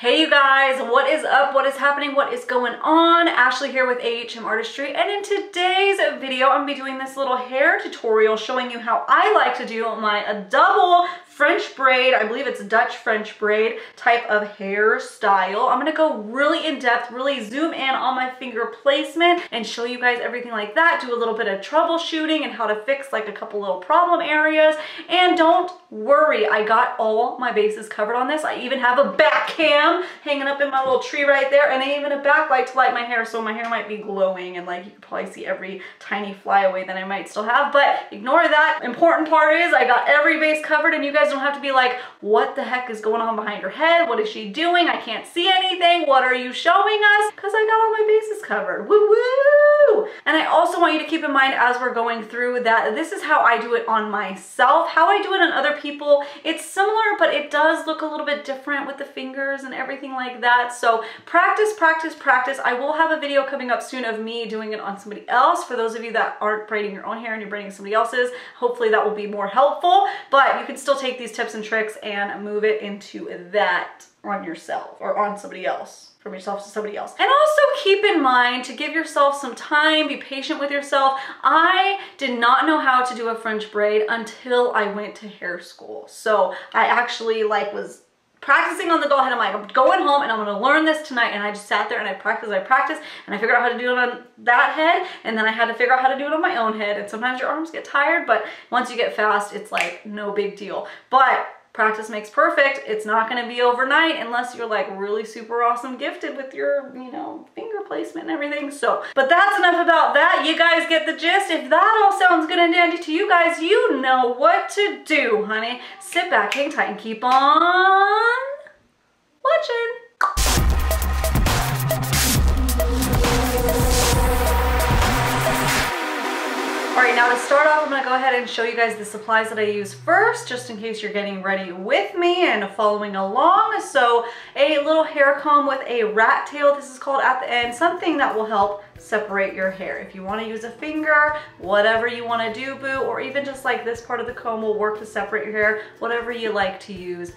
Hey you guys, what is up? What is happening? What is going on? Ashley here with AHM Artistry, and in today's video I'm going to be doing this little hair tutorial showing you how I like to do my double French braid, I believe it's Dutch French braid type of hairstyle. I'm gonna go really in depth, really zoom in on my finger placement and show you guys everything like that, do a little bit of troubleshooting and how to fix like a couple little problem areas. And don't worry, I got all my bases covered on this. I even have a back cam hanging up in my little tree right there, and even a backlight to light my hair, so my hair might be glowing and like you can probably see every tiny flyaway that I might still have, but ignore that. Important part is I got every base covered, and you guys don't have to be like, what the heck is going on behind her head? What is she doing? I can't see anything. What are you showing us? Because I got all my bases covered. Woo woo! And I also want you to keep in mind as we're going through that this is how I do it on myself. How I do it on other people, it's similar, but it does look a little bit different with the fingers and everything like that. So practice, practice, practice. I will have a video coming up soon of me doing it on somebody else. For those of you that aren't braiding your own hair and you're braiding somebody else's, hopefully that will be more helpful, but you can still take these tips and tricks and move it into that on yourself or on somebody else, from yourself to somebody else. And also keep in mind to give yourself some time, be patient with yourself. I did not know how to do a French braid until I went to hair school. So I actually was practicing on the doll head. I'm like, I'm going home and I'm gonna learn this tonight. And I just sat there and I practiced, and I figured out how to do it on that head. And then I had to figure out how to do it on my own head. And sometimes your arms get tired, but once you get fast, it's like no big deal. But practice makes perfect. It's not gonna be overnight unless you're like really super awesome gifted with your, finger placement and everything. So, but that's enough about that. You guys get the gist. If that all sounds good and dandy to you guys, you know what to do, honey. Sit back, hang tight, and keep on watching. All right, now to start off, I'm gonna go ahead and show you guys the supplies that I use first, just in case you're getting ready with me and following along. So a little hair comb with a rat tail, this is called at the end, something that will help separate your hair. If you wanna use a finger, whatever you wanna do, boo, or even just like this part of the comb will work to separate your hair, whatever you like to use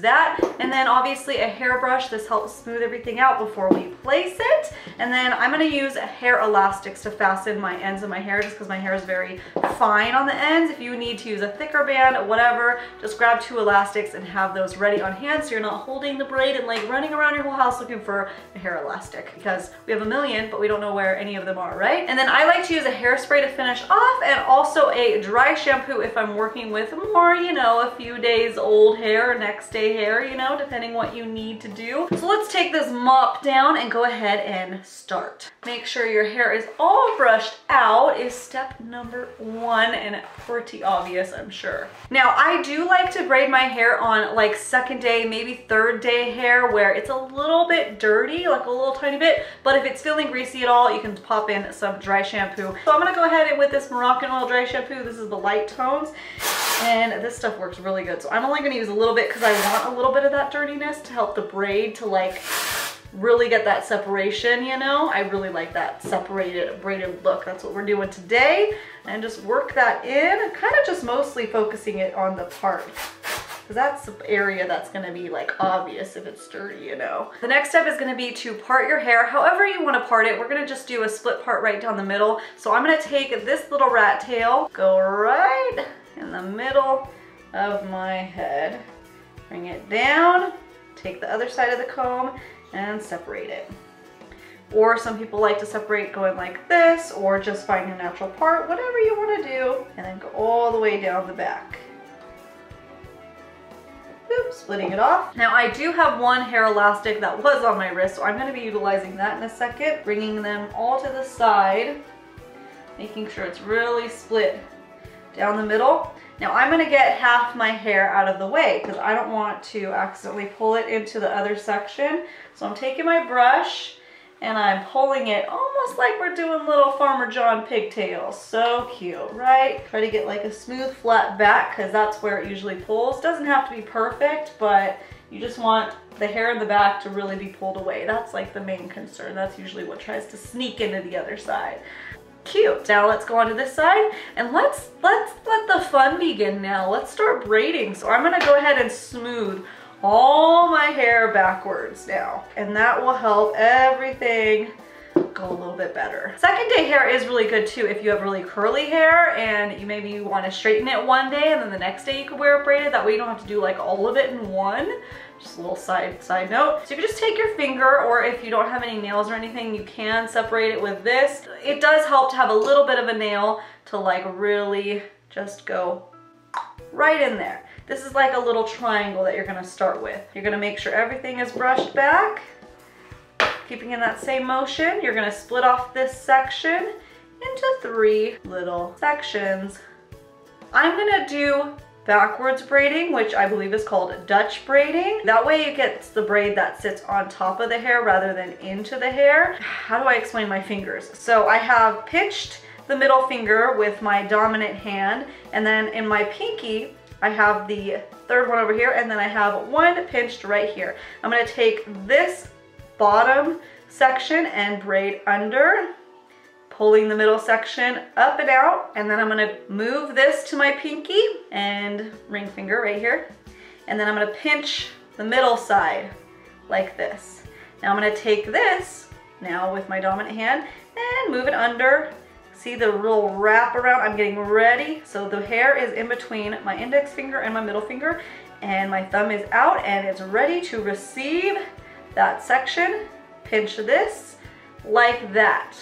that. And then obviously a hairbrush. This helps smooth everything out before we place it. And then I'm gonna use hair elastics to fasten my ends of my hair, just because my hair is very fine on the ends. If you need to use a thicker band, whatever, just grab 2 elastics and have those ready on hand so you're not holding the braid and like running around your whole house looking for a hair elastic, because we have a million, but we don't know where any of them are, right? And then I like to use a hairspray to finish off, and also a dry shampoo if I'm working with more, a few days old hair, next day hair, depending what you need to do. So let's take this mop down and go ahead and start. Make sure your hair is all brushed out is step number 1, and pretty obvious, I'm sure. Now, I do like to braid my hair on like 2nd day, maybe 3rd day hair where it's a little bit dirty, like a little tiny bit, but if it's feeling greasy at all, you can pop in some dry shampoo. So I'm gonna go ahead and with this Moroccan oil dry shampoo, this is the light tones, and this stuff works really good. So I'm only gonna use a little bit because I want a little bit of that dirtiness to help the braid to like really get that separation, I really like that separated braided look. That's what we're doing today. And just work that in, kind of just mostly focusing it on the part, because that's the area that's gonna be like obvious if it's dirty, The next step is gonna be to part your hair however you wanna part it. We're gonna just do a split part right down the middle. So I'm gonna take this little rat tail, go right in the middle of my head, bring it down, take the other side of the comb and separate it. Or some people like to separate going like this, or just find your natural part, whatever you want to do, and then go all the way down the back. Oops, splitting it off. Now I do have one hair elastic that was on my wrist, so I'm going to be utilizing that in a second, bringing them all to the side, making sure it's really split down the middle. Now I'm gonna get half my hair out of the way because I don't want to accidentally pull it into the other section. So I'm taking my brush and I'm pulling it almost like we're doing little Farmer John pigtails. So cute, right? Try to get like a smooth flat back because that's where it usually pulls. Doesn't have to be perfect, but you just want the hair in the back to really be pulled away. That's like the main concern. That's usually what tries to sneak into the other side. Cute. Now let's go on to this side and let's let the fun begin now. Let's start braiding. So I'm gonna go ahead and smooth all my hair backwards now, and that will help everything go a little bit better. Second day hair is really good too if you have really curly hair and you maybe want to straighten it one day and then the next day you could wear it braided. That way you don't have to do like all of it in one. Just a little side note. So you can just take your finger, or if you don't have any nails or anything, you can separate it with this. It does help to have a little bit of a nail to like really just go right in there. This is like a little triangle that you're gonna start with. You're gonna make sure everything is brushed back. Keeping in that same motion, you're gonna split off this section into 3 little sections. I'm gonna do backwards braiding, which I believe is called Dutch braiding. That way it gets the braid that sits on top of the hair rather than into the hair. How do I explain my fingers? So I have pinched the middle finger with my dominant hand, and then in my pinky, I have the third one over here, and then I have one pinched right here. I'm gonna take this bottom section and braid under, pulling the middle section up and out, and then I'm gonna move this to my pinky and ring finger right here, and then I'm gonna pinch the middle side like this. Now I'm gonna take this now with my dominant hand and move it under. See the real wrap around? I'm getting ready. So the hair is in between my index finger and my middle finger, and my thumb is out and it's ready to receive that section. Pinch this like that.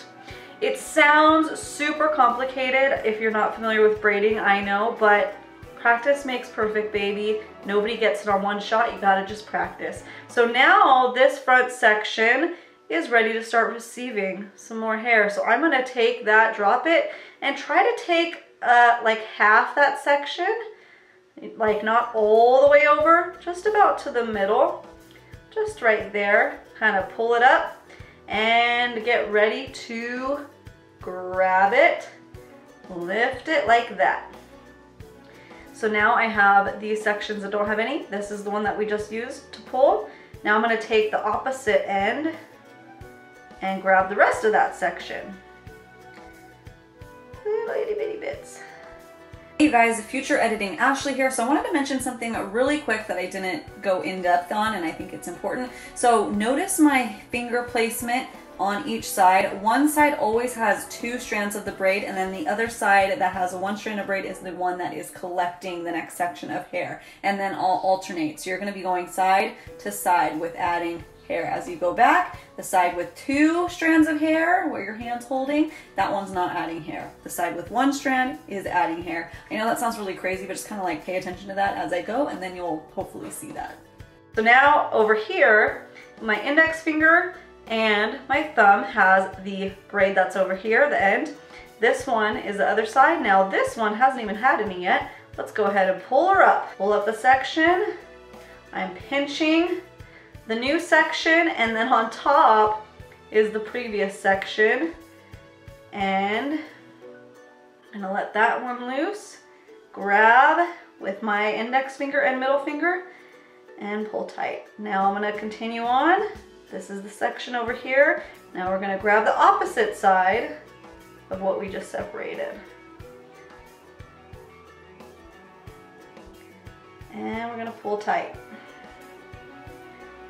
It sounds super complicated if you're not familiar with braiding, I know, but practice makes perfect, baby. Nobody gets it on one shot, you gotta just practice. So now this front section is ready to start receiving some more hair. So I'm gonna take that, drop it, and try to take like half that section, like not all the way over, just about to the middle, just right there. Kind of pull it up and get ready to grab it, lift it like that. So now I have these sections that don't have any. This is the one that we just used to pull. Now I'm gonna take the opposite end and grab the rest of that section. Little itty bitty bits. Hey you guys, future editing Ashley here. So I wanted to mention something really quick that I didn't go in depth on, and I think it's important. So notice my finger placement on each side. One side always has 2 strands of the braid, and then the other side that has 1 strand of braid is the one that is collecting the next section of hair. And then I'll alternate. So you're gonna be going side to side with adding hair. As you go back, the side with 2 strands of hair where your hand's holding, that one's not adding hair. The side with 1 strand is adding hair. I know that sounds really crazy, but just kind of like pay attention to that as I go, and then you'll hopefully see that. So now over here, my index finger and my thumb has the braid that's over here, the end. This one is the other side. Now this one hasn't even had any yet. Let's go ahead and pull her up. Pull up the section. I'm pinching the new section, and then on top is the previous section, and I'm gonna let that one loose, grab with my index finger and middle finger, and pull tight. Now I'm gonna continue on. This is the section over here. Now we're gonna grab the opposite side of what we just separated, and we're gonna pull tight.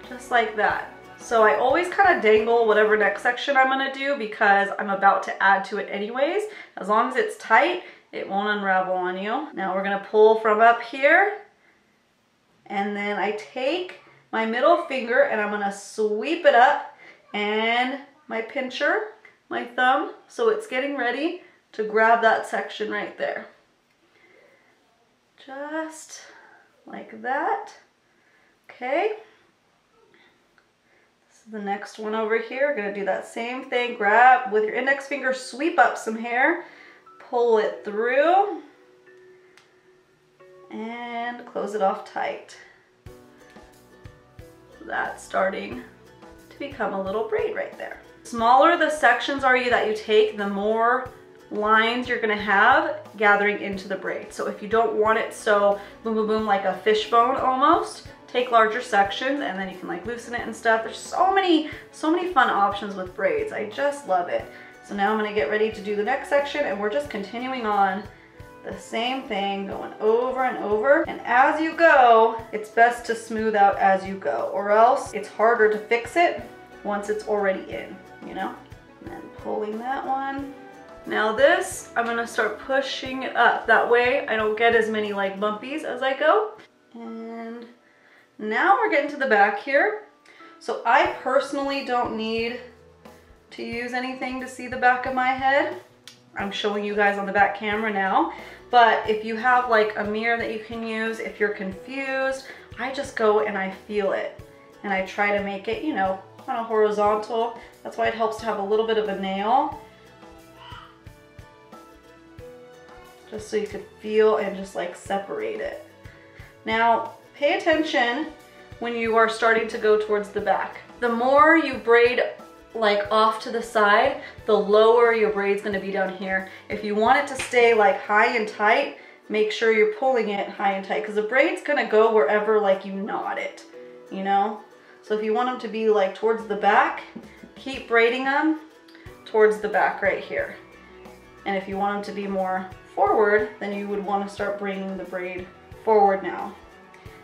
Just like that. So I always kind of dangle whatever next section I'm gonna do because I'm about to add to it anyways. As long as it's tight, it won't unravel on you. Now we're gonna pull from up here, and then I take my middle finger and I'm gonna sweep it up, and my pincher, my thumb, so it's getting ready to grab that section right there. Just like that. Okay. The next one over here, gonna do that same thing. Grab with your index finger, sweep up some hair, pull it through, and close it off tight. So that's starting to become a little braid right there. Smaller the sections are that you take, the more lines you're gonna have gathering into the braid. So if you don't want it so boom boom boom like a fishbone almost, take larger sections, and then you can like loosen it and stuff. There's so many fun options with braids. I just love it. So now I'm gonna get ready to do the next section, and we're just continuing on The same thing, going over and over. And as you go, it's best to smooth out as you go, or else it's harder to fix it once it's already in, you know? And then pulling that one. Now this, I'm gonna start pushing it up. That way I don't get as many like bumpies as I go. And now we're getting to the back here. So I personally don't need to use anything to see the back of my head. I'm showing you guys on the back camera now. But if you have like a mirror that you can use, if you're confused, I just go and I feel it. And I try to make it, you know, kind of horizontal. That's why it helps to have a little bit of a nail. Just so you could feel and just like separate it. Now, pay attention when you are starting to go towards the back. The more you braid like off to the side, the lower your braid's gonna be down here. If you want it to stay like high and tight, make sure you're pulling it high and tight because the braid's gonna go wherever like you knot it, you know? So if you want them to be like towards the back, keep braiding them towards the back right here. And if you want them to be more forward, then you would want to start bringing the braid forward now.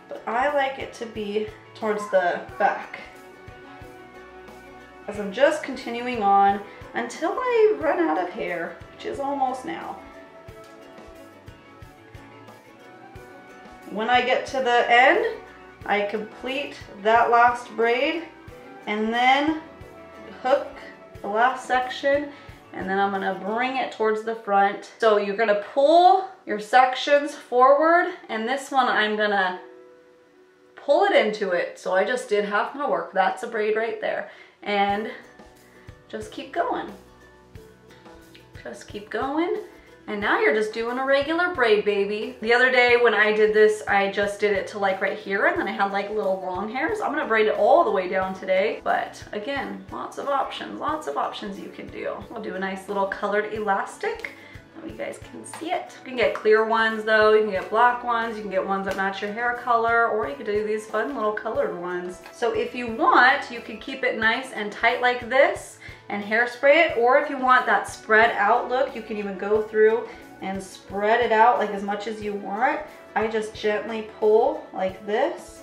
But I like it to be towards the back. As I'm just continuing on until I run out of hair, which is almost now. When I get to the end, I complete that last braid and then hook the last section, and then I'm gonna bring it towards the front. So you're gonna pull your sections forward, and this one I'm gonna pull it into it. So I just did half my work. That's a braid right there. And just keep going. Just keep going. And now you're just doing a regular braid, baby. The other day when I did this, I just did it to like right here, and then I had like little long hairs. I'm gonna braid it all the way down today. But again, lots of options you can do. I'll do a nice little colored elastic so you guys can see it. You can get clear ones though, you can get black ones, you can get ones that match your hair color, or you could do these fun little colored ones. So if you want, you can keep it nice and tight like this and hairspray it, or if you want that spread out look, you can even go through and spread it out like as much as you want. I just gently pull like this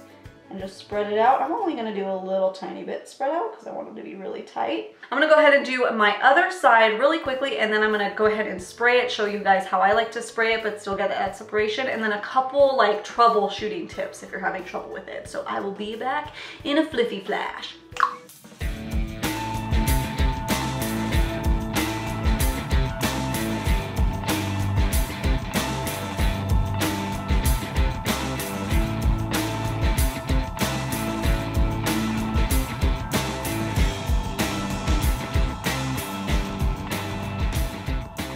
and just spread it out. I'm only gonna do a little tiny bit spread out because I want it to be really tight. I'm gonna go ahead and do my other side really quickly, and then I'm gonna go ahead and spray it, show you guys how I like to spray it but still get that separation, and then a couple like troubleshooting tips if you're having trouble with it. So I will be back in a fliffy flash.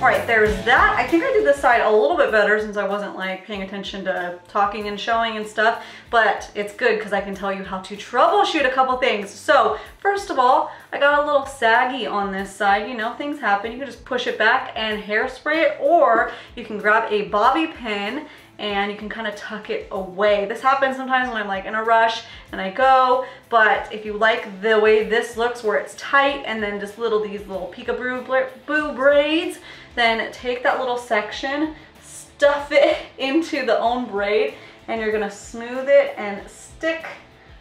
All right, there's that. I think I did this side a little bit better since I wasn't like paying attention to talking and showing and stuff, but it's good because I can tell you how to troubleshoot a couple things. So first of all, I got a little saggy on this side. You know, things happen. You can just push it back and hairspray it, or you can grab a bobby pin and you can kind of tuck it away. This happens sometimes when I'm like in a rush and I go, but if you like the way this looks where it's tight and then just these little peekaboo braids, then take that little section, stuff it into the own braid, and you're gonna smooth it and stick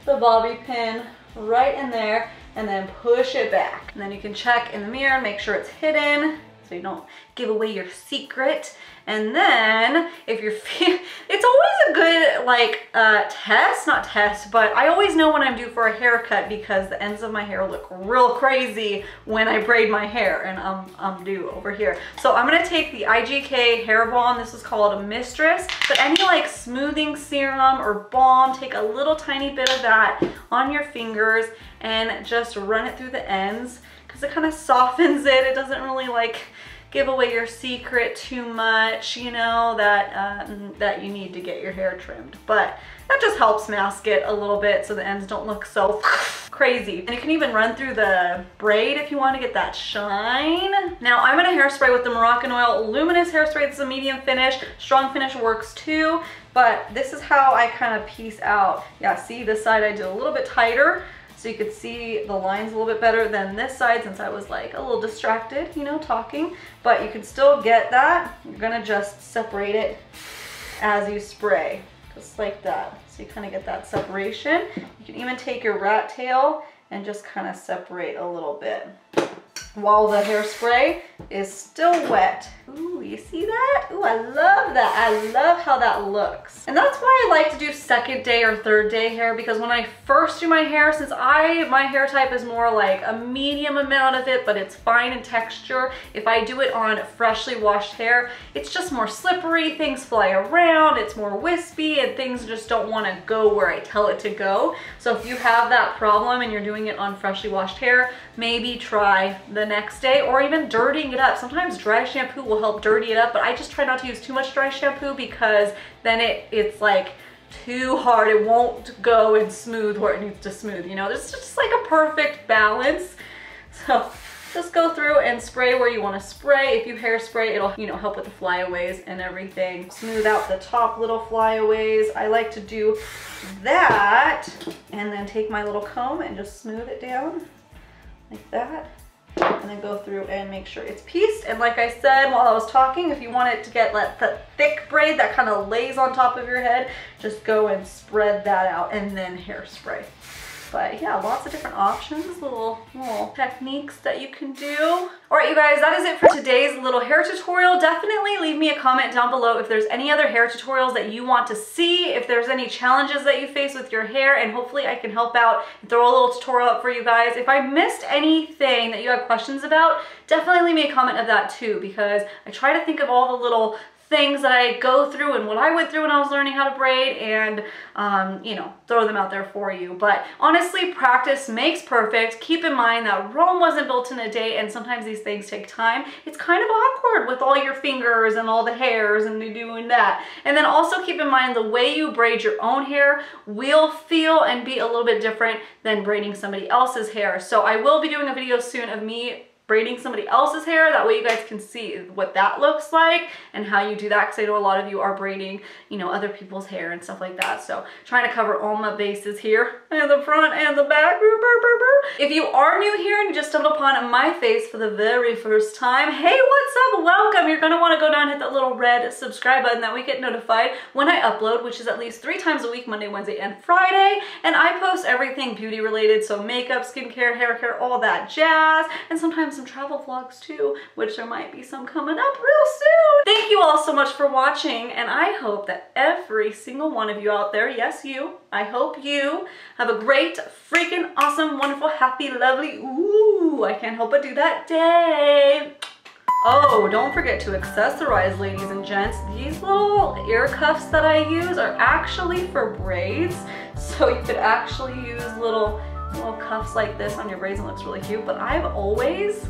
the bobby pin right in there and then push it back. And then you can check in the mirror and make sure it's hidden so you don't give away your secret. And then if you're it's always a good like not test, but I always know when I'm due for a haircut because the ends of my hair look real crazy when I braid my hair, and I'm due over here. So I'm gonna take the IGK hair balm. This is called a Mistress, but any like smoothing serum or balm, take a little tiny bit of that on your fingers and just run it through the ends because it kind of softens it. It doesn't really like give away your secret too much, you know, that you need to get your hair trimmed. But that just helps mask it a little bit so the ends don't look so crazy. And you can even run through the braid if you want to get that shine. Now I'm gonna hairspray with the Moroccan Oil Luminous Hairspray. This is a medium finish. Strong finish works too, but this is how I kind of piece out. Yeah, see this side I did a little bit tighter. so you could see the lines a little bit better than this side since I was like a little distracted, you know, talking. But you can still get that. You're gonna just separate it as you spray, just like that. So you kind of get that separation. You can even take your rat tail and just kind of separate a little bit while the hairspray is still wet. Ooh, you see that? Ooh, I love that. I love how that looks. And that's why I like to do second day or third day hair, because when I first do my hair, since my hair type is more like a medium amount of it, but it's fine in texture, if I do it on freshly washed hair, it's just more slippery, things fly around, it's more wispy, and things just don't want to go where I tell it to go. So if you have that problem and you're doing it on freshly washed hair, maybe try the next day, or even dirtying it up. Sometimes dry shampoo will help dirty it up, but I just try not to use too much dry shampoo because then it's like too hard. It won't go and smooth where it needs to smooth, you know? There's just like a perfect balance. So just go through and spray where you want to spray. If you hairspray, it'll, you know, help with the flyaways and everything. Smooth out the top little flyaways. I like to do that and then take my little comb and just smooth it down like that. And then go through and make sure it's pieced. And like I said while I was talking, if you want it to get that thick braid that kind of lays on top of your head, just go and spread that out and then hairspray. But yeah, lots of different options, little techniques that you can do. All right, you guys, that is it for today's little hair tutorial. Definitely leave me a comment down below if there's any other hair tutorials that you want to see, if there's any challenges that you face with your hair, and hopefully I can help out and throw a little tutorial up for you guys. If I missed anything that you have questions about, definitely leave me a comment of that too, because I try to think of all the little things that I go through and what I went through when I was learning how to braid, and you know, throw them out there for you. But honestly, practice makes perfect. Keep in mind that Rome wasn't built in a day, and sometimes these things take time. It's kind of awkward with all your fingers and all the hairs and doing that. And then also keep in mind the way you braid your own hair will feel and be a little bit different than braiding somebody else's hair. So I will be doing a video soon of me braiding somebody else's hair. That way you guys can see what that looks like and how you do that, because I know a lot of you are braiding, you know, other people's hair and stuff like that. So trying to cover all my bases here, and the front and the back. If you are new here and you just stumbled upon my face for the very first time, hey, what's up? Welcome. You're gonna want to go down and hit that little red subscribe button. That way you get notified when I upload, which is at least 3 times a week, Monday, Wednesday, and Friday. And I post everything beauty related, so makeup, skincare, hair care, all that jazz, and sometimes some travel vlogs too, which there might be some coming up real soon. Thank you all so much for watching, and I hope that every single one of you out there, yes you, I hope you have a great, freaking awesome, wonderful, happy, lovely, ooh, I can't help but do that day. Oh, don't forget to accessorize, ladies and gents. These little ear cuffs that I use are actually for braids, so you could actually use little cuffs like this on your braids, and it looks really cute. But I've always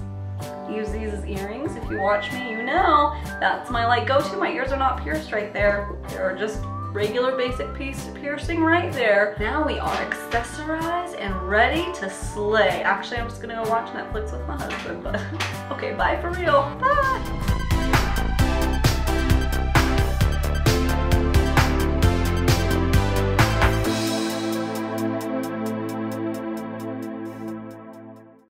used these as earrings. If you watch me, you know that's my like go-to. My ears are not pierced right there. They're just regular basic piece piercing right there. Now we are accessorized and ready to slay. Actually, I'm just gonna go watch Netflix with my husband, but okay, bye for real. Bye.